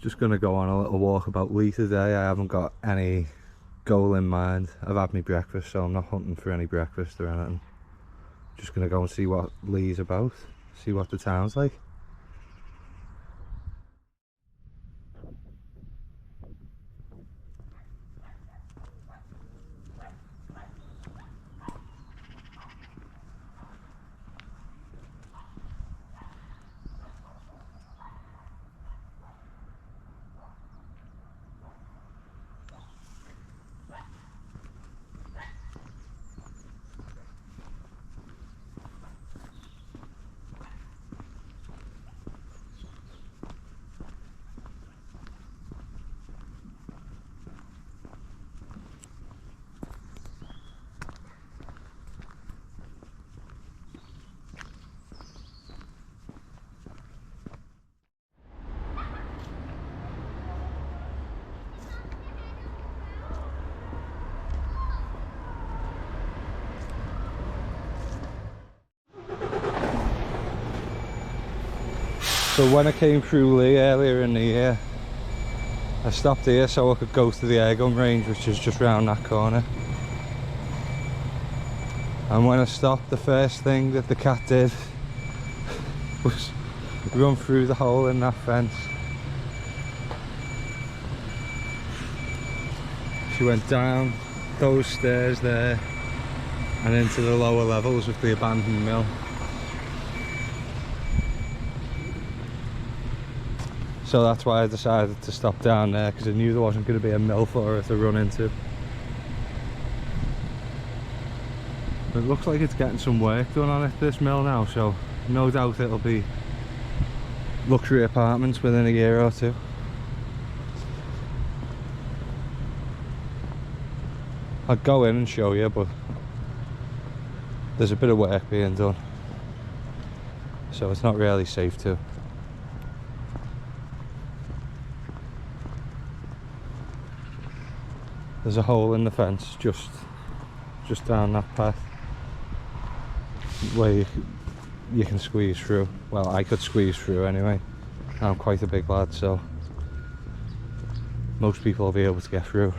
Just gonna go on a little walk about Leigh today. I haven't got any goal in mind. I've had my breakfast, so I'm not hunting for any breakfast or anything. Just gonna go and see what Leigh's about, see what the town's like. So when I came through Leigh earlier in the year, I stopped here so I could go to the airgun range, which is just round that corner. And when I stopped, the first thing that the cat did was run through the hole in that fence. She went down those stairs there and into the lower levels of the abandoned mill. So that's why I decided to stop down there, because I knew there wasn't going to be a mill for her to run into. But it looks like it's getting some work done on it, this mill now, so no doubt it'll be luxury apartments within a year or two. I'd go in and show you, but there's a bit of work being done, so it's not really safe to. There's a hole in the fence just down that path where you can squeeze through. Well, I could squeeze through anyway. I'm quite a big lad, so most people will be able to get through.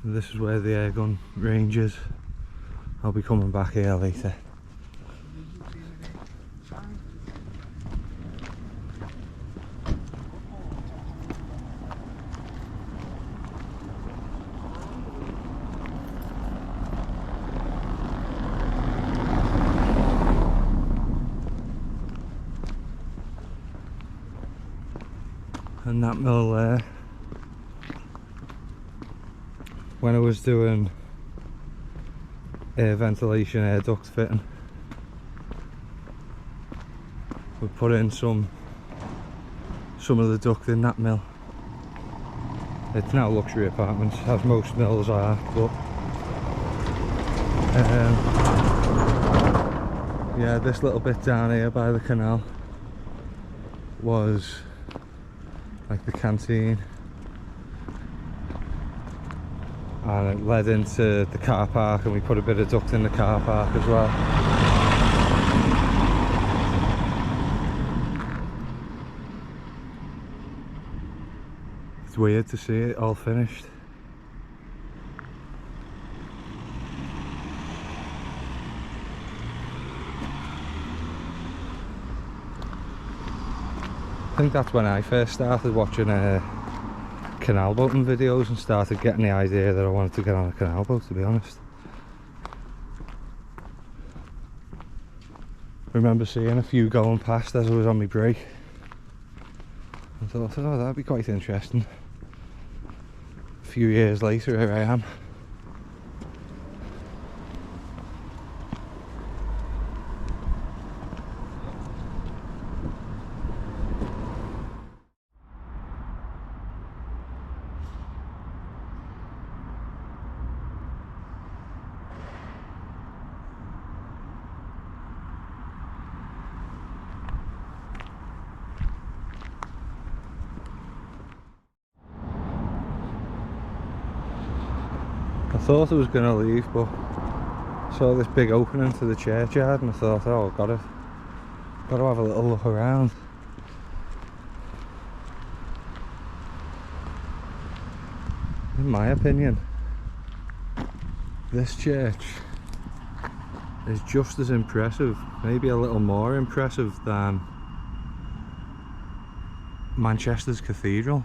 This is where the airgun range is. I'll be coming back here later. And that mill there, when I was doing air ventilation, air duct fitting, we put in some of the duct in that mill. It's now luxury apartments, as most mills are, but yeah, this little bit down here by the canal was like the canteen, and it led into the car park, and we put a bit of duct in the car park as well. It's weird to see it all finished. I think that's when I first started watching canal boating videos and started getting the idea that I wanted to get on a canal boat, to be honest. I remember seeing a few going past as I was on my break. I thought, oh, that'd be quite interesting. A few years later, here I am. I thought I was going to leave, but I saw this big opening to the churchyard and I thought, oh, I've got to have a little look around. In my opinion, this church is just as impressive, maybe a little more impressive than Manchester's cathedral.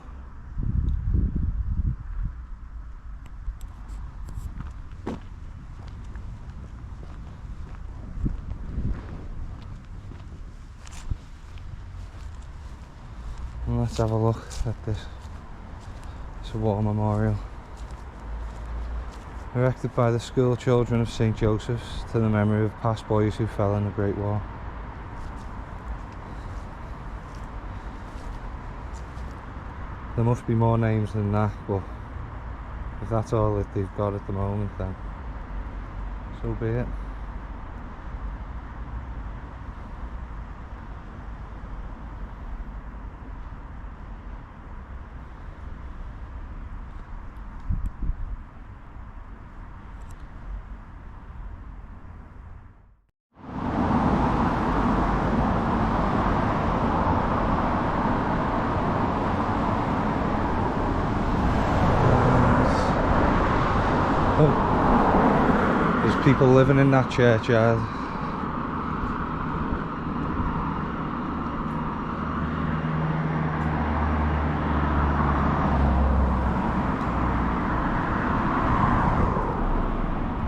And let's have a look at this. It's a war memorial. Erected by the school children of St. Joseph's to the memory of past boys who fell in the Great War. There must be more names than that, but if that's all that they've got at the moment, then so be it. Oh, there's people living in that churchyard.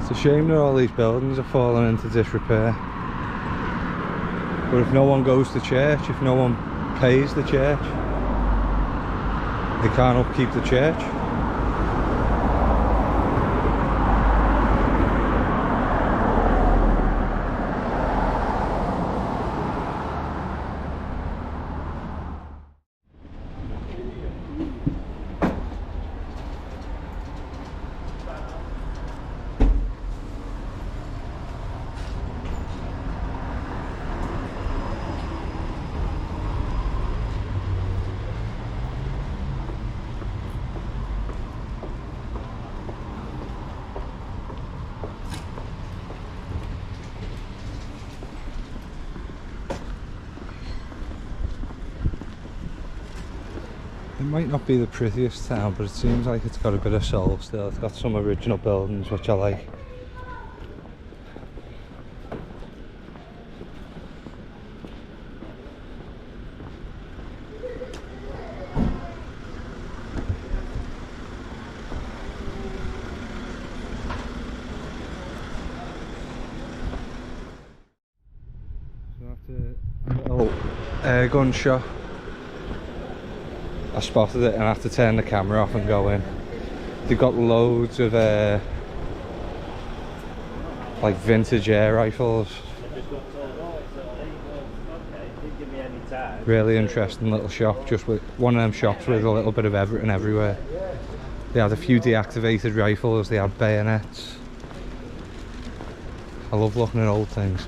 It's a shame that all these buildings are falling into disrepair. But if no one goes to church, if no one pays the church, they can't upkeep the church. It might not be the prettiest town, but it seems like it's got a bit of soul still. It's got some original buildings which I like. So after a little air gun shot, I spotted it and I have to turn the camera off and go in. They've got loads of like vintage air rifles. Really interesting little shop, just with one of them shops with a little bit of everything everywhere. They had a few deactivated rifles, they had bayonets. I love looking at old things.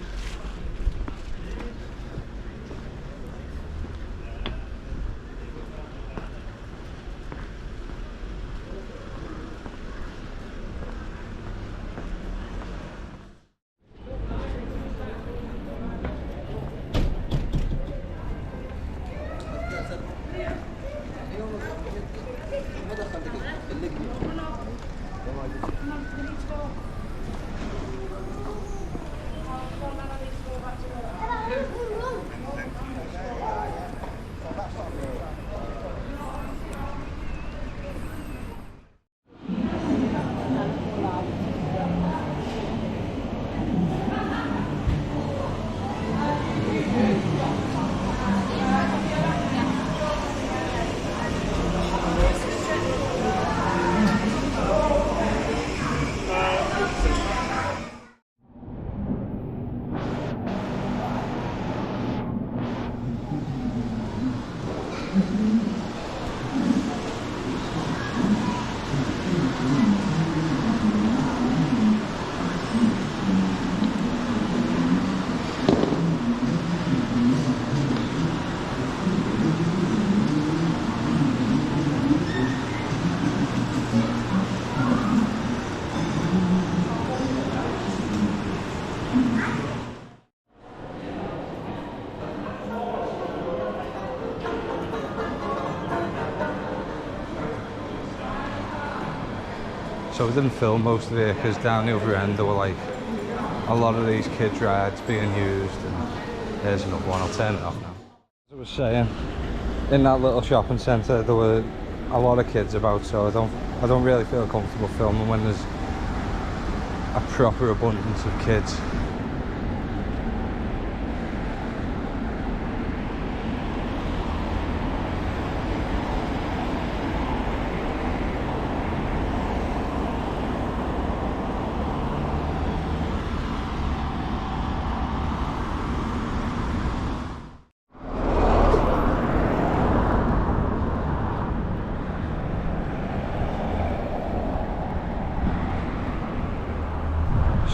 so we didn't film most of it because down the other end there were like a lot of these kids rides being used, and there's another one. I'll turn it off now. As I was saying, in that little shopping centre there were a lot of kids about, so I don't really feel comfortable filming when there's a proper abundance of kids.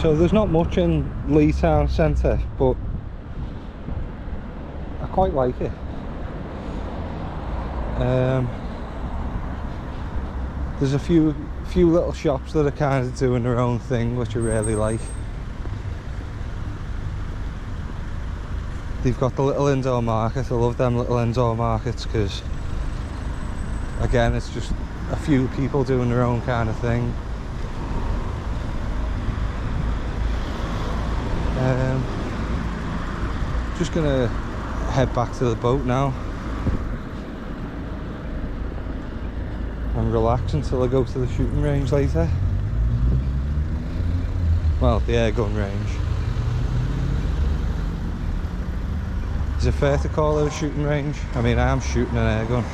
So there's not much in Leigh town centre, but I quite like it. There's a few little shops that are kind of doing their own thing, which I really like. They've got the little indoor market. I love them little indoor markets because, again, it's just a few people doing their own kind of thing. Just gonna head back to the boat now and relax until I go to the shooting range later. Well, the air gun range. Is it fair to call it a shooting range? I mean, I am shooting an air gun.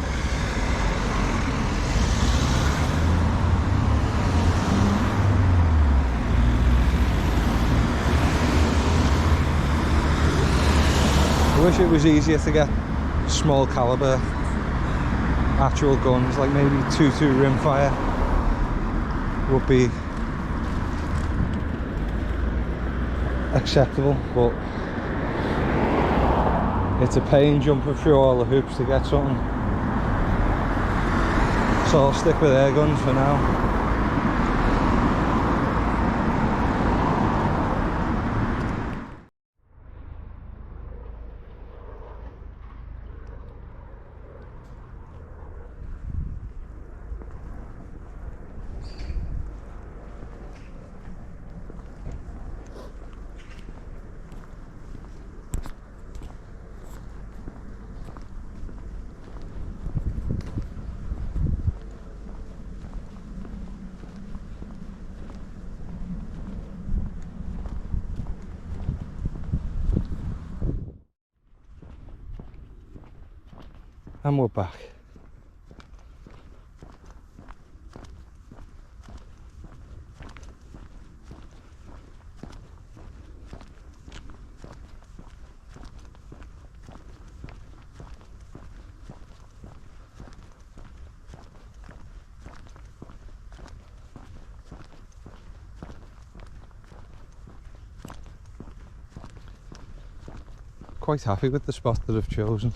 I wish it was easier to get small caliber actual guns, like maybe 2.2 rimfire would be acceptable, but it's a pain jumping through all the hoops to get something, so I'll stick with air guns for now. And we're back. Quite happy with the spot that I've chosen.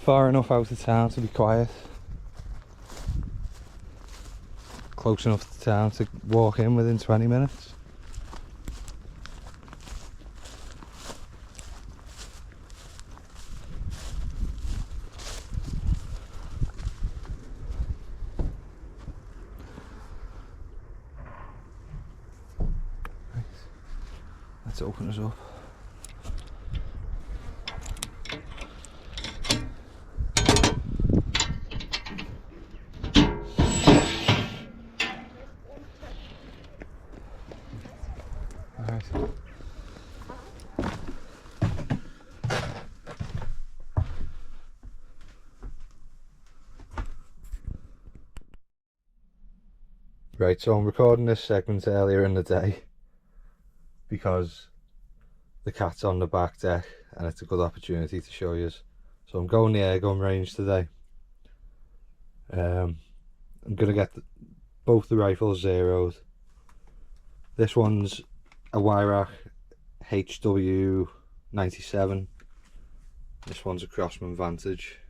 Far enough out of town to be quiet. Close enough to town to walk in within 20 minutes. Right. Let's open us up. Right, so I'm recording this segment earlier in the day because the cat's on the back deck and it's a good opportunity to show you. So I'm going the air gun range today. I'm going to get both the rifles zeroed. This one's a Wyrack HW97. This one's a Crossman Vantage.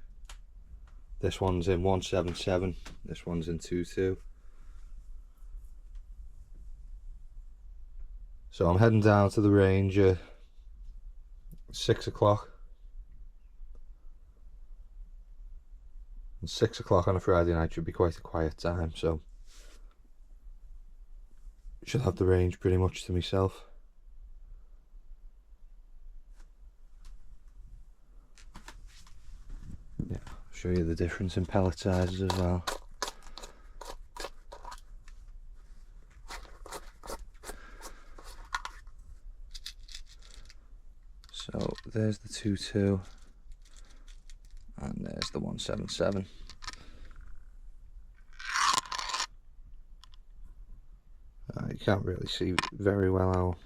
This one's in 177. This one's in 22. So I'm heading down to the range at 6 o'clock. And 6 o'clock on a Friday night should be quite a quiet time, so should have the range pretty much to myself. Yeah, I'll show you the difference in pellet sizes as well. So there's the 2.2 and there's the 177. You can't really see very well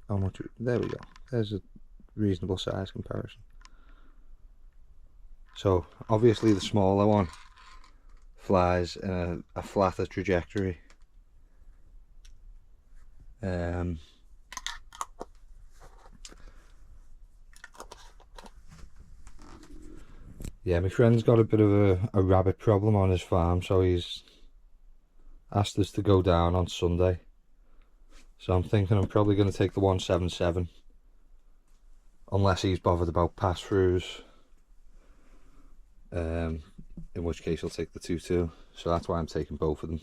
how much. There we go. There's a reasonable size comparison. So obviously the smaller one flies in a flatter trajectory. Yeah, my friend's got a bit of a rabbit problem on his farm, so he's asked us to go down on Sunday. So I'm thinking I'm probably going to take the 177, unless he's bothered about pass-throughs, in which case I'll take the 2.2. So that's why I'm taking both of them.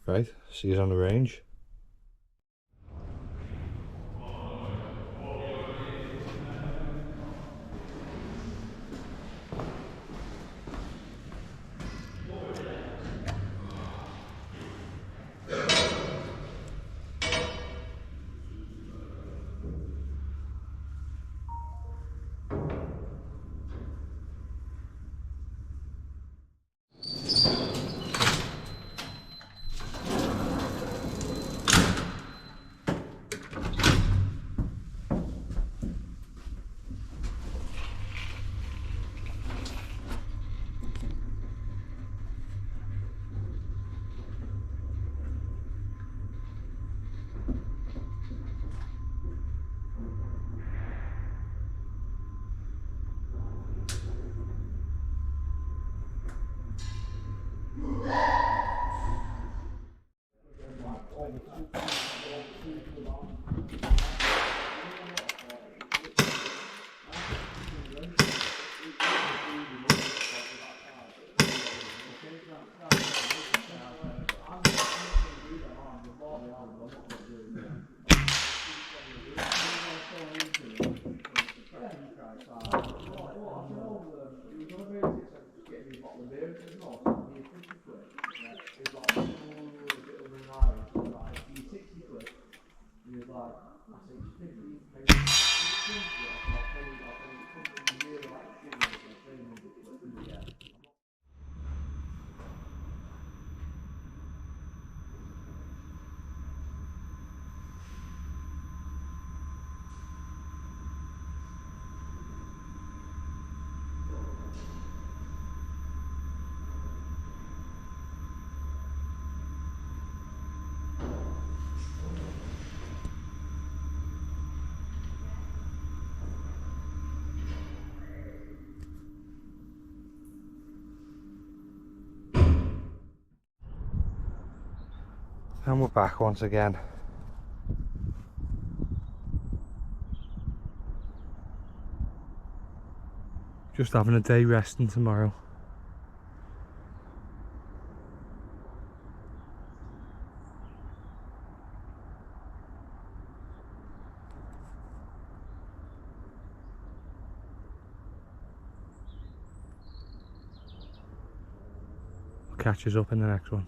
Right, see you on the range. And we're back once again. Just having a day resting tomorrow. I'll catch us up in the next one.